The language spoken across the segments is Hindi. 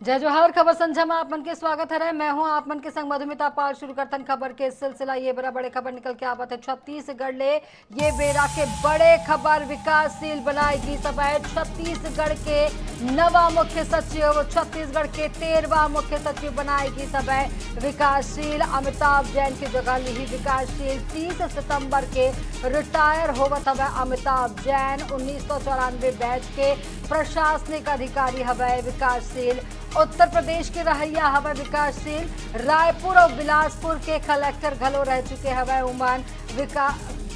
जय जोहार। खबर संझा में आप मन के स्वागत है। मैं हूं आप मन के संग मधुमिता पाल। शुरू करतन खबर के सिलसिला। ये बड़ा बड़े खबर निकल के आवत है छत्तीसगढ़ ले। ये बेरा के बड़े खबर विकासशील बनाएगी सभा। छत्तीसगढ़ के नवा मुख्य सचिव, छत्तीसगढ़ के 13वां मुख्य सचिव बनाएगी सभा विकासशील। अमिताभ जैन की जगह ली विकासशील। 30 सितंबर के रिटायर होवत हवे अमिताभ जैन। 1994 बैच के प्रशासनिक अधिकारी हवे विकासशील। उत्तर प्रदेश के रहैया हवे विकासशील। रायपुर और बिलासपुर के कलेक्टर घलो रह चुके हवे उमन।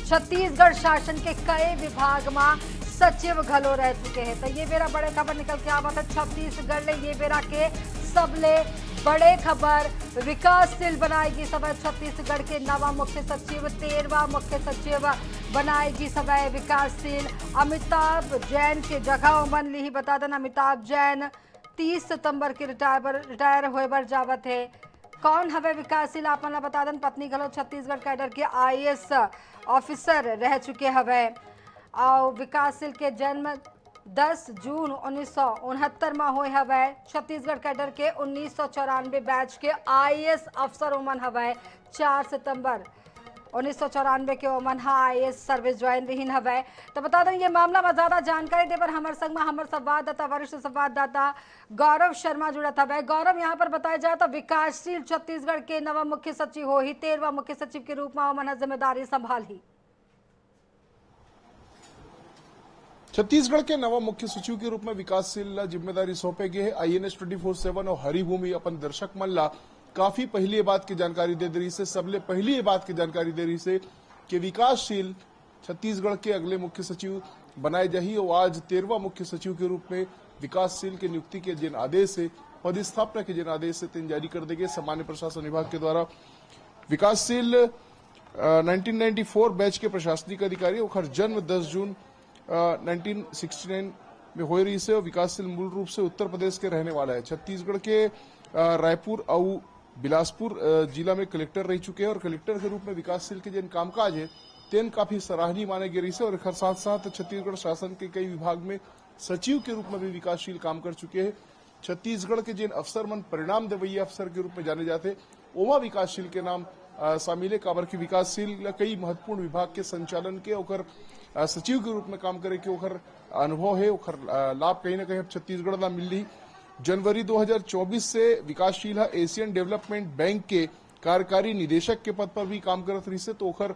छत्तीसगढ़ शासन के कई विभाग में सचिव घलो रह चुके हैं। तो ये बेरा बड़े खबर निकल के आवत है छत्तीसगढ़ ले। ये बेरा के सबले बड़े खबर विकासशील बनाएगी सभा। छत्तीसगढ़ के नवा मुख्य सचिव, 13वां मुख्य सचिव बनाएगी सभा विकासशील। अमिताभ जैन के जगह उमन ली बता दें। अमिताभ जैन 30 सितंबर के रिटायर होए बर जावत है। कौन हवे विकासशील आप मन बता दें। पत्नी घलो छत्तीसगढ़ कैडर के IAS ऑफिसर रह चुके हवे। और विकासशील के जन्म 10 जून 1969 में हुए हवे। छत्तीसगढ़ कैडर के 1994 बैच के IAS अफसर उमन हवे। 4 सितंबर 1994 के ओमन IAS सर्विस ज्वाइन रहीन हवे। तो बता दें ये मामला में ज्यादा जानकारी दे पर हमारे संग में हमारे संवाददाता, वरिष्ठ संवाददाता गौरव शर्मा जुड़त हवे। गौरव, यहाँ पर बताया जाए तो विकासशील छत्तीसगढ़ के नवा मुख्य सचिव हो ही, 13वां मुख्य सचिव के रूप में ओमन जिम्मेदारी संभाली। छत्तीसगढ़ के नवा मुख्य सचिव के रूप में विकासशील जिम्मेदारी सौंपे गए INS 24/7 और हरिभूमि अपन दर्शक मन ला काफी पहली बात की जानकारी दे रही से, सबले पहली बात की जानकारी दे रही से कि विकासशील छत्तीसगढ़ के अगले मुख्य सचिव बनाए जाही। और आज 13वां मुख्य सचिव के रूप में विकासशील के नियुक्ति के जिन आदेश है, पदस्थापना के जिन आदेश है, तीन जारी कर देंगे सामान्य प्रशासन विभाग के द्वारा। विकासशील 1994 बैच के प्रशासनिक अधिकारी और जन्म 10 जून 1969 में हो रही से। विकासशील मूल रूप से उत्तर प्रदेश के रहने वाला है। छत्तीसगढ़ के रायपुर और बिलासपुर जिला में कलेक्टर रह चुके हैं और कलेक्टर के रूप में विकासशील के जिन कामकाज है तेन काफी सराहनीय माने गए से। और एक साथ साथ छत्तीसगढ़ शासन के कई विभाग में सचिव के रूप में भी विकासशील काम कर चुके हैं। छत्तीसगढ़ के जिन अफसर मन परिणाम देवैया अफसर के रूप में जाने जाते ओमा विकासशील के नाम शामिल है। काबर की विकासशील कई महत्वपूर्ण विभाग के संचालन के ओकर सचिव के रूप में काम करे के ओकर अनुभव है, ओकर लाभ कहीं ना कहीं छत्तीसगढ़ ला मिल रही। जनवरी 2024 से विकासशील एशियन डेवलपमेंट बैंक के कार्यकारी निदेशक के पद पर भी काम करत रही से। तो ओकर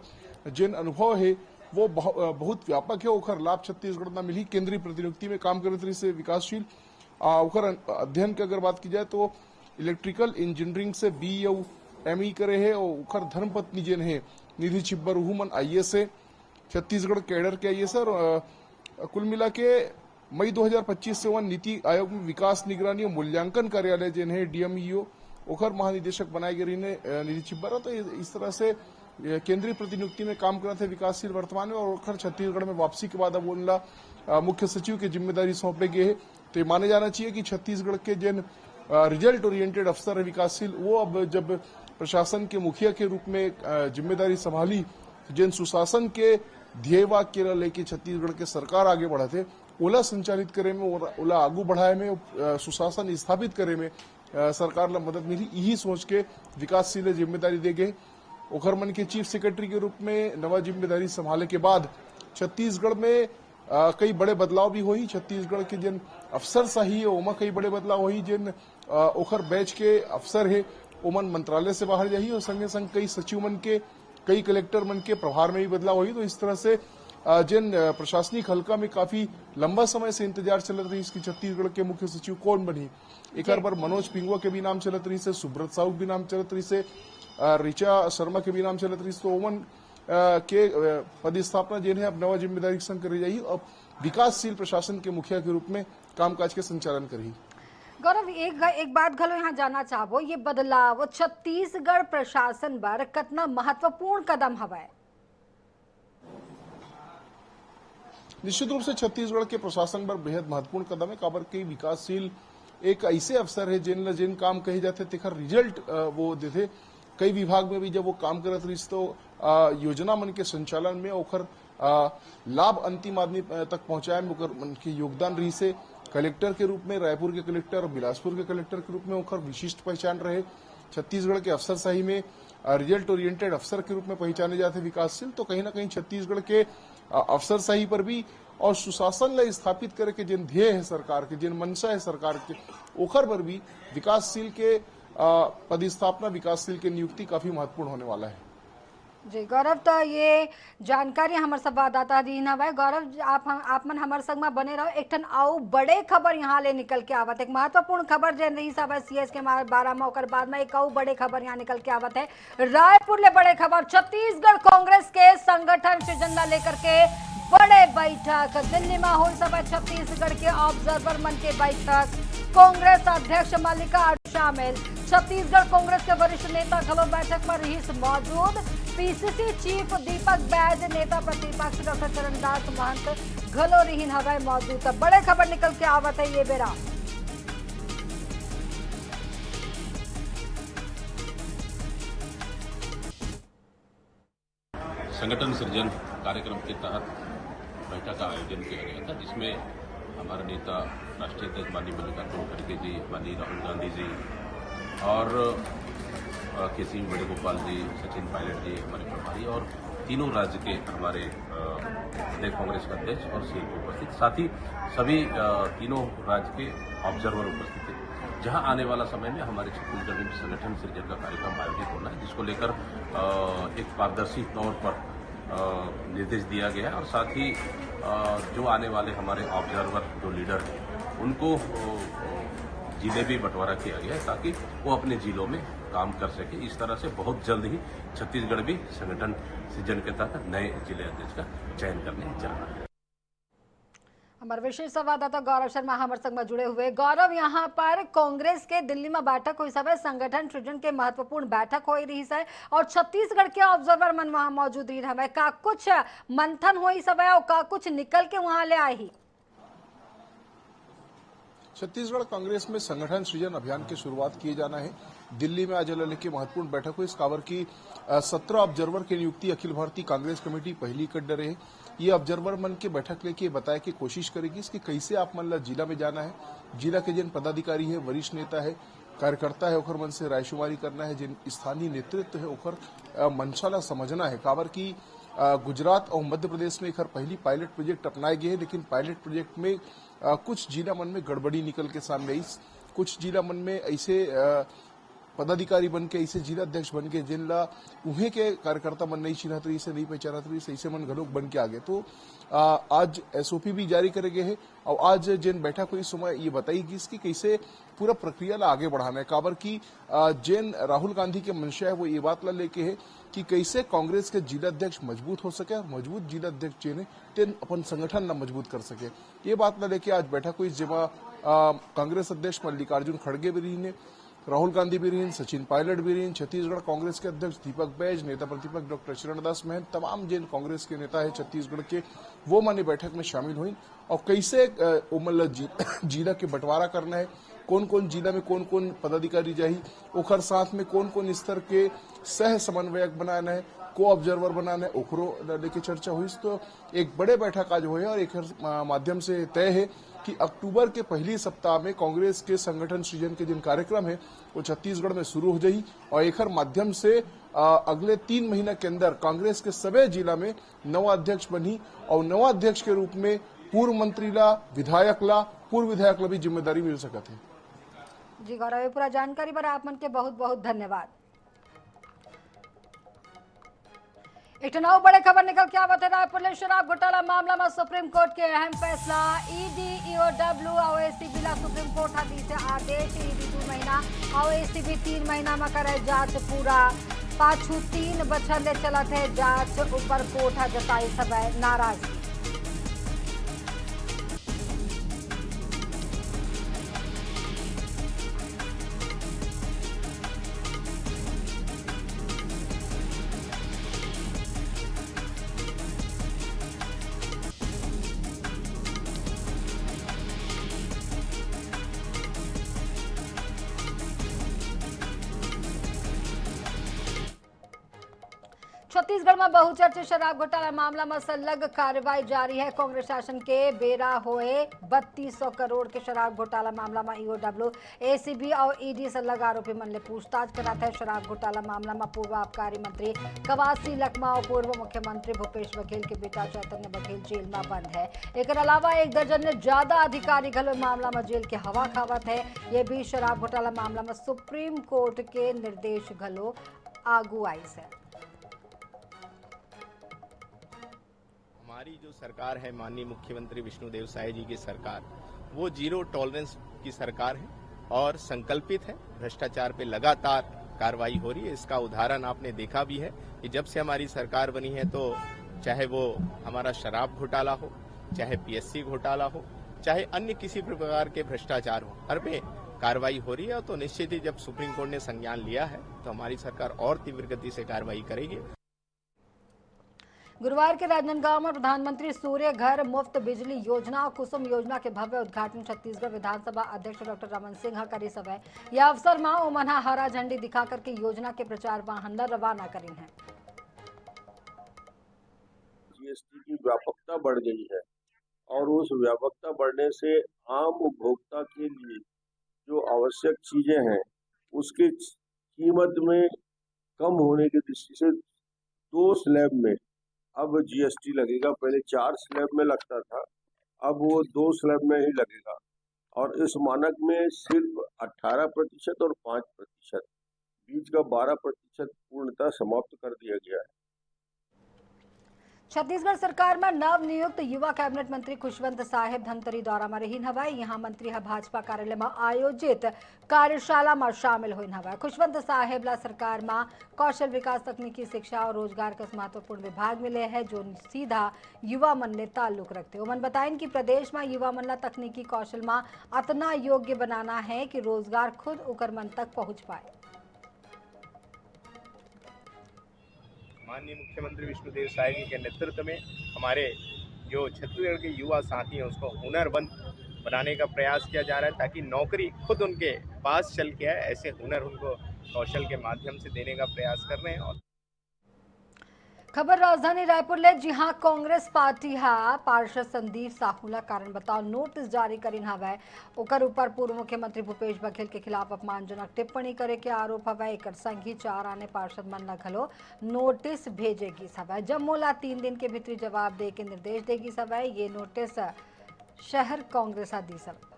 जिन अनुभव है वो बहुत व्यापक है, ओकर लाभ छत्तीसगढ़ में मिली। केंद्रीय प्रतिनियुक्ति में काम करत रही से विकासशील। ओकर अध्ययन की अगर बात की जाए तो इलेक्ट्रिकल इंजीनियरिंग से BE और ME करे है। और ओकर धर्मपत्नी जिन है निधि छिब्बर उहुमन IAS है, छत्तीसगढ़ कैडर के IAS। और कुल मिला के मई 2025 से वह नीति आयोग में विकास निगरानी और मूल्यांकन कार्यालय जिन है DMEO ओखर महानिदेशक बनाए गए निधि छिब्बर। तो इस तरह से केंद्रीय प्रतिनियुक्ति में काम करते विकासशील वर्तमान में। और ओखर छत्तीसगढ़ में वापसी के बाद अब उनला मुख्य सचिव की जिम्मेदारी सौंपे गए है। तो ये माने जाना चाहिए कि छत्तीसगढ़ के जिन रिजल्ट ओरिएंटेड अफसर है विकासशील, वो अब जब प्रशासन के मुखिया के रूप में जिम्मेदारी संभाली, जिन सुशासन के ध्येय वाक्य लेके छत्तीसगढ़ के सरकार आगे बढ़ते ओला संचालित करे में, ओला आगू बढ़ाए में, सुशासन स्थापित करे में सरकार ला मदद मिली। यही सोच के विकासशील जिम्मेदारी दे गए। ओखर मन के चीफ सेक्रेटरी के रूप में नवा जिम्मेदारी संभाले के बाद छत्तीसगढ़ में कई बड़े बदलाव भी हुई। छत्तीसगढ़ के जिन अफसर सही है ओमा कई बड़े बदलाव हुई। जिन ओखर बैच के अफसर है ओमन मंत्रालय से बाहर जाही और संगे संग कई सचिव मन के, कई कलेक्टर मन के प्रभार में भी बदलाव हुई। तो इस तरह से जिन प्रशासनिक हल्का में काफी लंबा समय से इंतजार चलत रही इसकी छत्तीसगढ़ के मुख्य सचिव कौन बनी। एक बार मनोज पिंगुआ के भी नाम चलत रही से, सुब्रत साहू भी नाम चलत रही से, ऋचा शर्मा के भी नाम चलत रही। तो ओमन के पदस्थापना जिन है अब नवा जिम्मेदारी के संग करी जाही। अब विकासशील प्रशासन के मुखिया के रूप में कामकाज के संचालन करी। गौरव, एक बात घलो यहाँ जानना चाहबो, ये बदलाव छत्तीसगढ़ प्रशासन बर कितना महत्वपूर्ण कदम हवा। निश्चित रूप से छत्तीसगढ़ के प्रशासन पर बेहद महत्वपूर्ण कदम है। काबर की विकासशील एक ऐसे अफसर है जिन काम कहे जाते तेखर रिजल्ट वो देते। कई विभाग में भी जब वो काम करत रही तो योजना मन के संचालन में ओखर लाभ अंतिम आदमी तक पहुंचाए में ओकर मन के योगदान रही से। कलेक्टर के रूप में, रायपुर के कलेक्टर और बिलासपुर के कलेक्टर के रूप में ओखर विशिष्ट पहचान रहे। छत्तीसगढ़ के अफसरशाही में रिजल्ट ओरिएंटेड अफसर के रूप में पहचाने जाते विकासशील, तो कहीं ना कहीं छत्तीसगढ़ के अफसरशाही पर भी और सुशासन ला स्थापित करे के जिन ध्येय है सरकार के, जिन मंशा है सरकार के, ओखर पर भी विकासशील के पदस्थापना, विकासशील के नियुक्ति काफी महत्वपूर्ण होने वाला है। जी गौरव, तो ये जानकारी हमारे संवाददाता दी ना भाई। गौरव, आप मन हमारे संग में बने रहो। एक ठन आउ बड़े खबर यहाँ ले निकल के आवत है, एक महत्वपूर्ण खबर जे रही सब सीएस के बारे में, ओकर बाद में एक आउ बड़े खबर यहाँ निकल के आवत है। रायपुर ले बड़े खबर, छत्तीसगढ़ कांग्रेस के संगठन सृजन ला लेकर के बड़े बैठक दिल्ली में हो सब। छत्तीसगढ़ के ऑब्जर्वर मन के बैठक, कांग्रेस अध्यक्ष मल्लिका शामिल, छत्तीसगढ़ कांग्रेस के वरिष्ठ नेता घलो बैठक में रही मौजूद। पीसीसी चीफ दीपक बैज, नेता प्रतिपक्ष डॉक्टर चरणदास महंत घलो रही हवे मौजूद। बड़े खबर निकल के आवत है ये बेरा। संगठन सृजन कार्यक्रम के तहत बैठक का आयोजन किया गया था, जिसमें हमारे नेता राष्ट्रीय अध्यक्ष माननीय मल्लिकार्जुन खड़गे जी, माननीय राहुल गांधी जी और केसी वेणुगोपाल जी, सचिन पायलट जी हमारे प्रभारी और तीनों राज्य के हमारे प्रदेश कांग्रेस के अध्यक्ष और सीएम उपस्थित, साथ ही सभी तीनों राज्य के ऑब्जर्वर उपस्थित थे। जहां आने वाला समय में हमारे छत्तीसगढ़ में संगठन सृजन का कार्यक्रम आयोजित होना है, जिसको लेकर एक पारदर्शी तौर पर निर्देश दिया गया है और साथ ही जो आने वाले हमारे ऑब्जर्वर जो लीडर हैं उनको जिले भी बंटवारा किया गया है ताकि वो अपने जिलों में काम कर सके। इस तरह से बहुत जल्द ही छत्तीसगढ़ भी संगठन सृजन के तहत नए जिले अध्यक्ष का चयन करने जा रहा है। हमारे विशेष संवाददाता गौरव शर्मा हमारे संग में जुड़े हुए। गौरव, यहाँ पर कांग्रेस के दिल्ली में बैठक हुई सब, संगठन सृजन के महत्वपूर्ण बैठक हो रही है और छत्तीसगढ़ के ऑब्जर्वर मन वहां मौजूद रही हमें, का कुछ मंथन हुई सब और का कुछ निकल के वहां ले आई। छत्तीसगढ़ कांग्रेस में संगठन सृजन अभियान की शुरुआत किए जाना है। दिल्ली में आज अलग की महत्वपूर्ण बैठक हुई। इस कावर की 17 ऑब्जर्वर की नियुक्ति अखिल भारतीय कांग्रेस कमेटी पहली कर डरे है। ये ऑब्जर्वर मन के बैठक लेके बताया कि कोशिश करेगी इसकी कैसे आप मन ला जिला में जाना है, जिला के जिन पदाधिकारी है, वरिष्ठ नेता है, कार्यकर्ता है, ओखर मन से रायशुमारी करना है, जिन स्थानीय नेतृत्व है ओखर मंशा ला समझना है। कावर की गुजरात और मध्य प्रदेश में एक पहली पायलट प्रोजेक्ट अपनाए गए हैं, लेकिन पायलट प्रोजेक्ट में कुछ जिला मन में गड़बड़ी निकल के सामने आई। कुछ जिला मन में ऐसे पदाधिकारी बन के, ऐसे जिला अध्यक्ष बन के जिनला उन्हें के कार्यकर्ता मन नहीं चिन्हत रही से, नहीं पहचानत रही से, ऐसे मन घलोक बन के आगे। तो आज एसओपी भी जारी करे गए हैं और आज जिन बैठक हुई समय ये बताई कि कैसे पूरा प्रक्रिया ला आगे बढ़ाना है। काबर की जिन राहुल गांधी के मंशा है वो ये बात ला लेके है कि कैसे कांग्रेस के जिला अध्यक्ष मजबूत हो सके और मजबूत जिला अध्यक्ष जिन्हें तेन अपन संगठन न मजबूत कर सके। ये बात ला लेके आज बैठक हुई, जेमा कांग्रेस अध्यक्ष मल्लिकार्जुन खड़गे भी रही ने, राहुल गांधी भी रही, सचिन पायलट भी रही, छत्तीसगढ़ कांग्रेस के अध्यक्ष दीपक बैज, नेता प्रतिपक्ष डॉक्टर चरणदास महंत, तमाम जिन कांग्रेस के नेता है छत्तीसगढ़ के, वो माने बैठक में शामिल हुई और कैसे जिला के बंटवारा करना है, कौन कौन जिला में कौन कौन पदाधिकारी जाही, ओखर साथ में कौन कौन स्तर के सह समन्वयक बनाना है, को ऑब्जर्वर बनाना है, ओखरो लेके चर्चा हुई। तो एक बड़े बैठक आज हुए और एक माध्यम से तय है कि अक्टूबर के पहली सप्ताह में कांग्रेस के संगठन सृजन के जिन कार्यक्रम है वो छत्तीसगढ़ में शुरू हो जाई और एक माध्यम से अगले 3 महीना के अंदर कांग्रेस के सभी जिला में नवा अध्यक्ष बनी और नवा अध्यक्ष के रूप में पूर्व मंत्री ला, विधायक ला, पूर्व विधायक ला भी जिम्मेदारी मिल सकती है। जी गौरव, पूरा जानकारी पर आप मन के बहुत बहुत धन्यवाद। एक नौ बड़े खबर निकल के आवत है। रायपुर में शराब घोटाला मामला में सुप्रीम कोर्ट के अहम फैसला, ईडी, ईओडब्ल्यू और एसीबी ला सुप्रीम कोर्ट हा दी से आदेश। ईडी 2 महीना और एसीबी 3 महीना में करे जांच पूरा। पाछू 3 बछर ले चलत है जांच, ऊपर कोर्ट हा जताई सब नाराजगी। छत्तीसगढ़ में बहुचर्चित शराब घोटाला मामला में संलग्न कार्रवाई जारी है। कांग्रेस शासन के बेरा होए 3200 करोड़ के शराब घोटाला मामला में ईओडब्ल्यू, एसीबी और ईडी संलग्न आरोपी मन ने पूछताछ कराता है। शराब घोटाला मामला में पूर्व आबकारी मंत्री कवासी लखमा और पूर्व मुख्यमंत्री भूपेश बघेल के बेटा चैतन्य बघेल जेल में बंद है। एक अलावा 1 दर्जन ने ज्यादा अधिकारी घलो मामला में जेल के हवा खावत है। ये भी शराब घोटाला मामला में सुप्रीम कोर्ट के निर्देश घलो आगू आई है। हमारी जो सरकार है, माननीय मुख्यमंत्री विष्णुदेव साय जी की सरकार, वो जीरो टॉलरेंस की सरकार है और संकल्पित है। भ्रष्टाचार पे लगातार कार्रवाई हो रही है। इसका उदाहरण आपने देखा भी है कि जब से हमारी सरकार बनी है तो चाहे वो हमारा शराब घोटाला हो, चाहे पीएससी घोटाला हो, चाहे अन्य किसी प्रकार के भ्रष्टाचार हो, हर पे कार्रवाई हो रही है। तो निश्चित ही जब सुप्रीम कोर्ट ने संज्ञान लिया है तो हमारी सरकार और तीव्र गति से कार्रवाई करेगी। गुरुवार के राजनांदगांव में प्रधानमंत्री सूर्य घर मुफ्त बिजली योजना और कुसुम योजना के भव्य उद्घाटन छत्तीसगढ़ विधानसभा अध्यक्ष डॉक्टर रमन सिंह करी सभा। यह अवसर में ओमनहा हरा झंडी दिखा करके योजना के प्रचार वाहन रवाना करी है। जीएसटी की व्यापकता बढ़ गई है और उस व्यापकता बढ़ने से आम उपभोक्ता के लिए जो आवश्यक चीजें हैं उसकी कीमत में कम होने की दृष्टि से 2 स्लैब में अब जीएसटी लगेगा। पहले 4 स्लैब में लगता था, अब वो 2 स्लैब में ही लगेगा और इस मानक में सिर्फ 18% और 5% बीच का 12% पूर्णतः समाप्त कर दिया गया है। छत्तीसगढ़ सरकार में नव नियुक्त युवा कैबिनेट मंत्री खुशवंत साहेब धमतरी दौरा में रहीन हवा। यहाँ मंत्री भाजपा कार्यालय में आयोजित कार्यशाला में शामिल हुई हवा। खुशवंत साहेब ला सरकार में कौशल विकास, तकनीकी शिक्षा और रोजगार का महत्वपूर्ण विभाग मिले हैं जो सीधा युवा मन ने ताल्लुक रखते। उमन बताएं कि प्रदेश में युवा मन ला तकनीकी कौशल में इतना योग्य बनाना है कि रोजगार खुद उकर मन तक पहुँच पाए। माननीय मुख्यमंत्री विष्णुदेव साय जी के नेतृत्व में हमारे जो छत्तीसगढ़ के युवा साथी हैं उसको हुनरमंद बनाने का प्रयास किया जा रहा है ताकि नौकरी खुद उनके पास चल के आए। ऐसे हुनर उनको कौशल के माध्यम से देने का प्रयास कर रहे हैं। और खबर राजधानी रायपुर ले, जहां कांग्रेस पार्टी पार्षद संदीप साहूला कारण बताओ नोटिस जारी करीन हवै। ओकर ऊपर पूर्व मुख्यमंत्री भूपेश बघेल के खिलाफ अपमानजनक टिप्पणी करे के आरोप हवै। एक संग ही 4 आने पार्षद मन ला घलो नोटिस भेजेगी सवै। जम्मू ला 3 दिन के भीतर जवाब दे के निर्देश देगी सवै। ये नोटिस शहर कांग्रेस दी सवै।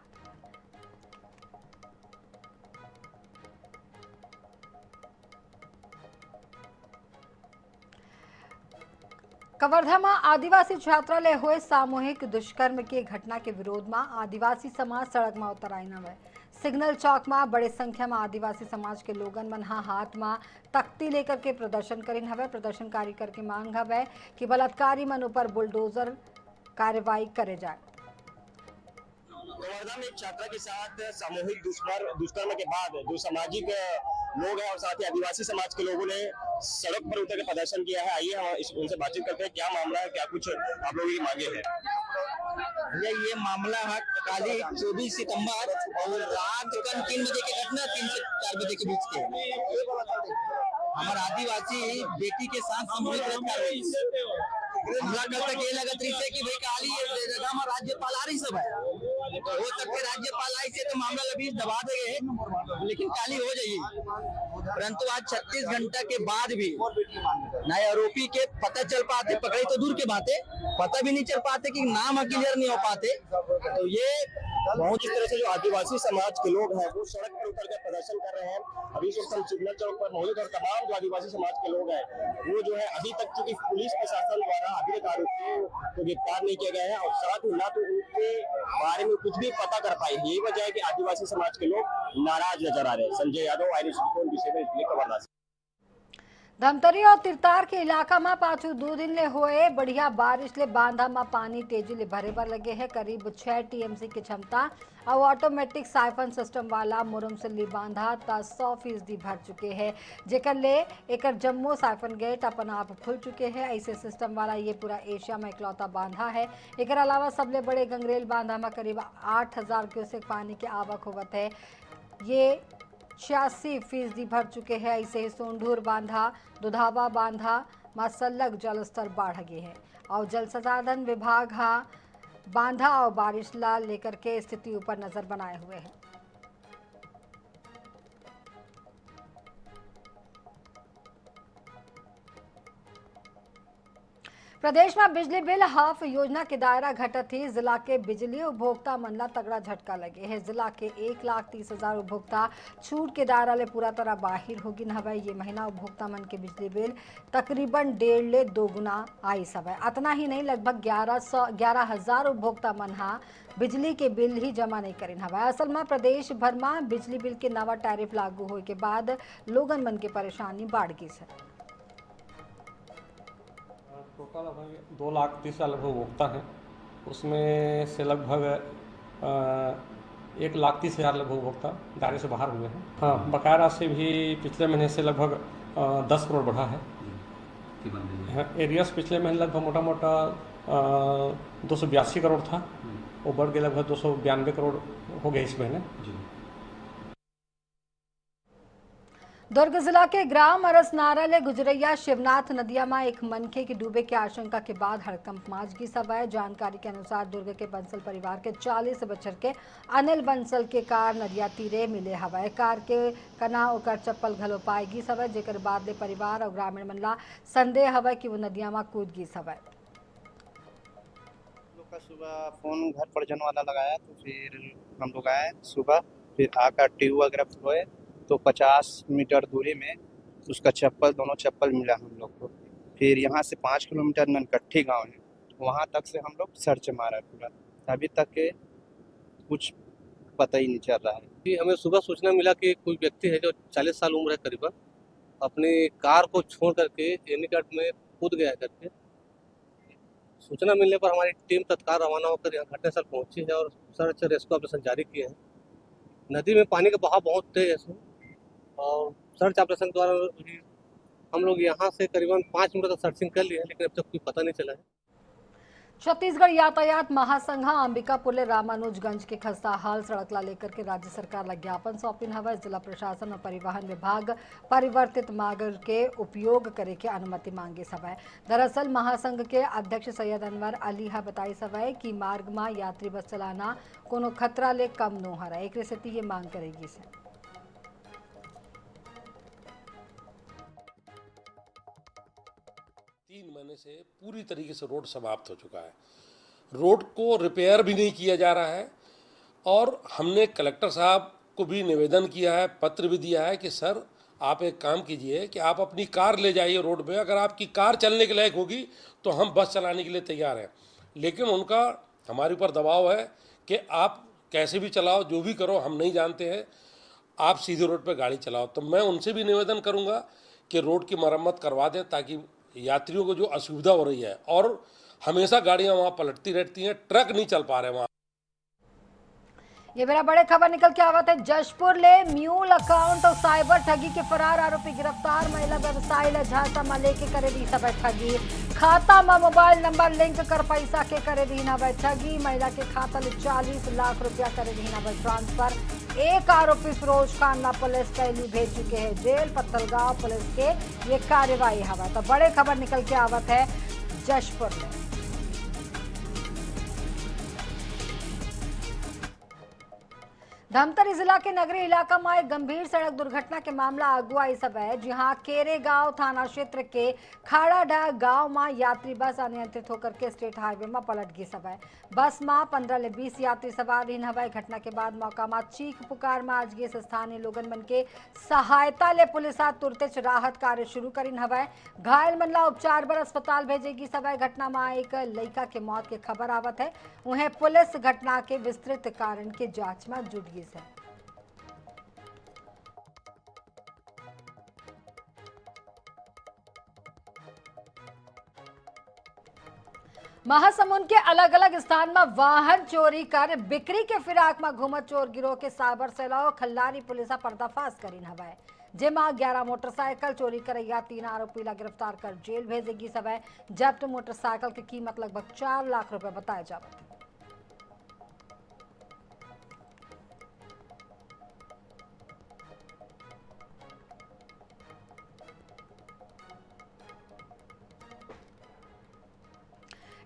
कवर्धा में आदिवासी छात्रालय हुए सामूहिक दुष्कर्म की घटना के विरोध में आदिवासी समाज सड़क में उतर आई है। सिग्नल चौक में बड़े संख्या में आदिवासी समाज के लोगन मन हाथ में तख्ती लेकर के प्रदर्शन करीन हवे। प्रदर्शनकारी करके मांग हवे कि बलात्कारी मन ऊपर बुलडोजर कार्रवाई करे जाए। कवर्धा में एक छात्रा के साथ सामूहिक दुष्कर्म के बाद जो सामाजिक लोग हैं और साथ ही आदिवासी समाज के लोगों ने सड़क पर उतर के प्रदर्शन किया है। आइए हम उनसे बातचीत करते हैं, क्या मामला है, क्या कुछ आप लोगों की मांगे हैं। ये मामला है कल 24 सितंबर और रात 3 बजे की घटना, 3 से 4 बजे के बीच के हमारे आदिवासी बेटी के साथ सामूहिक हमला कर सके लगत रही से कि भाई काली जगह में राज्यपाल आ रही सब है हो सकते राज्यपाल आई से तो मामला अभी दबा देंगे लेकिन काली हो जाएगी। परंतु आज 36 घंटा के बाद भी नए आरोपी के पता चल पाते, पकड़े तो दूर के बात है, पता भी नहीं चल पाते कि नाम क्लियर नहीं हो पाते। तो ये बहुत इस तरह से जो आदिवासी समाज के लोग हैं वो सड़क पर उतर कर प्रदर्शन कर रहे हैं। अभी हम सिग्नल चौक पर मौजूद और तमाम जो आदिवासी समाज के लोग हैं वो जो है अभी तक चूंकि पुलिस प्रशासन द्वारा अभी तक आरोपियों को गिरफ्तार नहीं किया गया है और साथ ही ना तो उनके बारे में कुछ भी पता कर पाए। यही वजह है कि आदिवासी समाज के लोग नाराज नजर आ रहे हैं। संजय यादव, आयरिश रिपोर्ट, विशेष खबरदार। धमतरी और तिरतार के इलाका में पाछू 2 दिन ले हुए बढ़िया बारिश ले बांधा में पानी तेजी ले भरे बर लगे है। करीब 6 टीएमसी की क्षमता और ऑटोमेटिक साइफन सिस्टम वाला मुरमसली बांधा 100% भर चुके हैं, जेकर ले एकर जम्मू साइफन गेट अपन आप खुल चुके हैं। ऐसे सिस्टम वाला ये पूरा एशिया में इकलौता बांधा है। एकर अलावा सबले बड़े गंगरेल बांधा में करीब 8000 क्यूसेक पानी की आवक होवत है। ये 86% भर चुके हैं। ऐसे ही सोंढूर बांधा, दुधावा बांधा, मासल्लग जलस्तर बढ़ गए हैं और जल संसाधन विभाग बांधा और बारिश ला लेकर के स्थिति ऊपर नजर बनाए हुए हैं। प्रदेश में बिजली बिल हाफ योजना के दायरा घटत ही जिला के बिजली उपभोक्ता मन ला तगड़ा झटका लगे है। जिला के 1,30,000 उपभोक्ता छूट के दायरा ले पूरा तरह बाहिर होगिन हवे। ये महीना उपभोक्ता मन के बिजली बिल तकरीबन 1.5 ले 2 गुना आई हवे। इतना ही नहीं, लगभग 11,000 उपभोक्ता मन बिजली के बिल ही जमा नहीं करिन हवे। असल में प्रदेश भर में बिजली बिल के नवा टैरिफ लागू होए के बाद लोगन मन के परेशानी बढ़ गई है। टोटल अभी 2,30,000 लगभग उपभोक्ता हैं, उसमें से लगभग 1,30,000 लगभग उपभोक्ता दायरे से बाहर हुए हैं। हाँ, बकाया राशि भी पिछले महीने से लगभग 10 करोड़ बढ़ा है। हाँ, एरियस पिछले महीने लगभग मोटा मोटा 282 करोड़ था, वो बढ़ के लगभग 292 करोड़ हो गए इस महीने। दुर्ग जिला के ग्राम अरसनारा ले गुजरैया शिवनाथ नदिया में एक मनखे की डूबे की आशंका के बाद हड़कंप माच की सवाए। जानकारी के अनुसार दुर्ग के बंसल परिवार के 40 बछर के अनिल बंसल के कार नदिया तीरे मिले हवाए। कार के कना ओकर चप्पल घलो पाए गी सवाए, जेकर बाद ले परिवार और ग्रामीण मन ला संदेह हवाए कि वो नदिया में कूद गी सवाए। सुबह फोन घर पर जन वाला लगाया तो फिर हम लोग आए सुबह, फिर आकर ट्यूब वगैरह फुलवाए तो 50 मीटर दूरी में उसका दोनों चप्पल मिला हम लोग को। फिर यहाँ से 5 किलोमीटर ननकट्ठी गांव है, वहाँ तक से हम लोग सर्च मारा पूरा, अभी तक के कुछ पता ही नहीं चल रहा है। कि हमें सुबह सूचना मिला कि कोई व्यक्ति है जो 40 साल उम्र है करीबन, अपनी कार को छोड़ करके एनीकट में कूद गया करके। सूचना मिलने पर हमारी टीम तत्काल रवाना होकर यहाँ घटनास्थल पहुंची है और सर्च रेस्क्यू ऑपरेशन जारी किए हैं। नदी में पानी का बहाव बहुत तेज है और सर्च ऑपरेशन द्वारा हम लोग यहाँ से करीबन 5 मिनट तक सर्चिंग कर लिए हैं, लेकिन अब तक कोई पता नहीं चला है। छत्तीसगढ़ यातायात महासंघ अंबिकापुर ले रामानुजगंज के खस्ता हाल सड़क ला लेकर के राज्य सरकार ला ज्ञापन सौंपिन हवा। जिला प्रशासन और परिवहन विभाग परिवर्तित मार्ग के उपयोग करे के अनुमति मांगे सवाए। दरअसल महासंघ के अध्यक्ष सैयद अनवर अली बताई सवाए कि मार्ग में यात्री बस चलाना कोनो खतरा ले कम नो हरा, एक स्थिति ये मांग करेगी से। 3 महीने से पूरी तरीके से रोड समाप्त हो चुका है, रोड को रिपेयर भी नहीं किया जा रहा है और हमने कलेक्टर साहब को भी निवेदन किया है, पत्र भी दिया है कि सर आप एक काम कीजिए कि आप अपनी कार ले जाइए रोड पे, अगर आपकी कार चलने के लायक होगी तो हम बस चलाने के लिए तैयार हैं। लेकिन उनका हमारे ऊपर दबाव है कि आप कैसे भी चलाओ, जो भी करो हम नहीं जानते हैं, आप सीधे रोड पे गाड़ी चलाओ। तो मैं उनसे भी निवेदन करूंगा कि रोड की मरम्मत करवा दें ताकि यात्रियों को जो असुविधा हो रही है, और हमेशा गाड़ियां वहां पलटती रहती हैं, ट्रक नहीं चल पा रहे वहां। ये मेरा बड़े खबर निकल के आवत है। जशपुर ले म्यूल अकाउंट और साइबर ठगी के फरार आरोपी गिरफ्तार। महिला व्यवसाय ले झांसा में लेके करे दी सब ठगी, खाता में मोबाइल नंबर लिंक कर पैसा के करे दी नवे ठगी। महिला के खाता ले 40 लाख रुपया करे दी नवे ट्रांसफर। एक आरोपी फिरोज खान ना पुलिस पहली भेज चुके हैं जेल। पत्थलगांव पुलिस के ये कार्यवाही हवा। तो बड़े खबर निकल के आवत है जशपुर में। धमतरी जिला के नगरी इलाका में एक गंभीर सड़क दुर्घटना के मामला अगुवाई सब है, जहां केरेगांव थाना क्षेत्र के खाड़ाडा गांव में यात्री बस अनियंत्रित होकर के स्टेट हाईवे में पलट गई सब है। बस में 15 ले 20 यात्री सवार इन हवाई घटना के बाद मौका में चीख पुकार में आज गए स्थानीय लोगन मन के सहायता ले पुलिस तुरते राहत कार्य शुरू कर इन हवाई। घायल मन ला उपचार बर अस्पताल भेजेगी सवाई। घटना में एक लड़का के मौत के खबर आवत है, उन्हें पुलिस घटना के विस्तृत कारण के जांच में जुट गई है। महासमुंद के अलग अलग स्थान में वाहन चोरी कर बिक्री के फिराक में घूमत चोर गिरोह के साबर सेलाओ खल्लारी पुलिस पर्दाफाश करीन हवाए, जेमा 11 मोटरसाइकिल चोरी करैया 3 आरोपी ला गिरफ्तार कर जेल भेजेगी सवै। जब्त मोटरसाइकिल की कीमत लगभग 4 लाख रुपए बताया जाता है।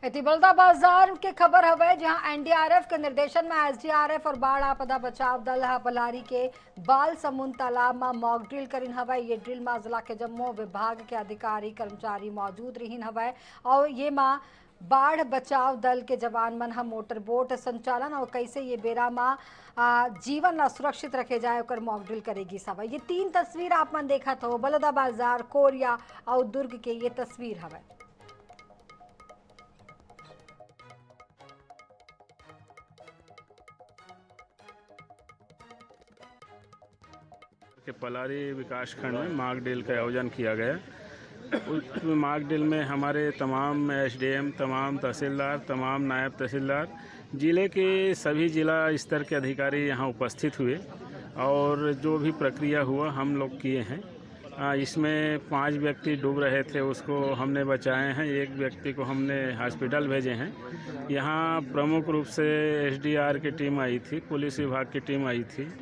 इति बलदा बाजार के खबर हवे जहां एनडीआरएफ के निर्देशन में एसडीआरएफ और बाढ़ आपदा बचाव दल पलारी के बाल समुंद तालाब में मॉक ड्रिल करीन हवे। ये ड्रिल में जिला के जम्मू विभाग के अधिकारी कर्मचारी मौजूद रहीन हवे और ये मां बाढ़ बचाव दल के जवान मन हम मोटर बोट संचालन और कैसे ये बेरा में जीवन ला सुरक्षित रखे जाए और मॉक ड्रिल करेगी सब। ये 3 तस्वीर आप मन देखा तो बलदा बाजार कोरिया और दुर्ग के ये तस्वीर हवे। के पलारी विकास खंड में मॉक ड्रिल का आयोजन किया गया। उस मॉक ड्रिल में हमारे तमाम एसडीएम, तमाम तहसीलदार, तमाम नायब तहसीलदार, जिले के सभी जिला स्तर के अधिकारी यहां उपस्थित हुए और जो भी प्रक्रिया हुआ हम लोग किए हैं। इसमें 5 व्यक्ति डूब रहे थे, उसको हमने बचाए हैं। 1 व्यक्ति को हमने हॉस्पिटल भेजे हैं। यहाँ प्रमुख रूप से एसडीआर की टीम आई थी, पुलिस विभाग की टीम आई थी।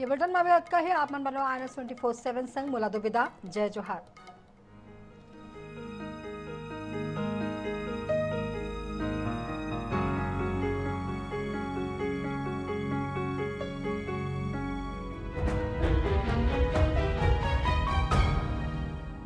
ये बटन में भी आपका है आप मन बनो INS 24/7 संग मुला दुबिदा। जय जोहार।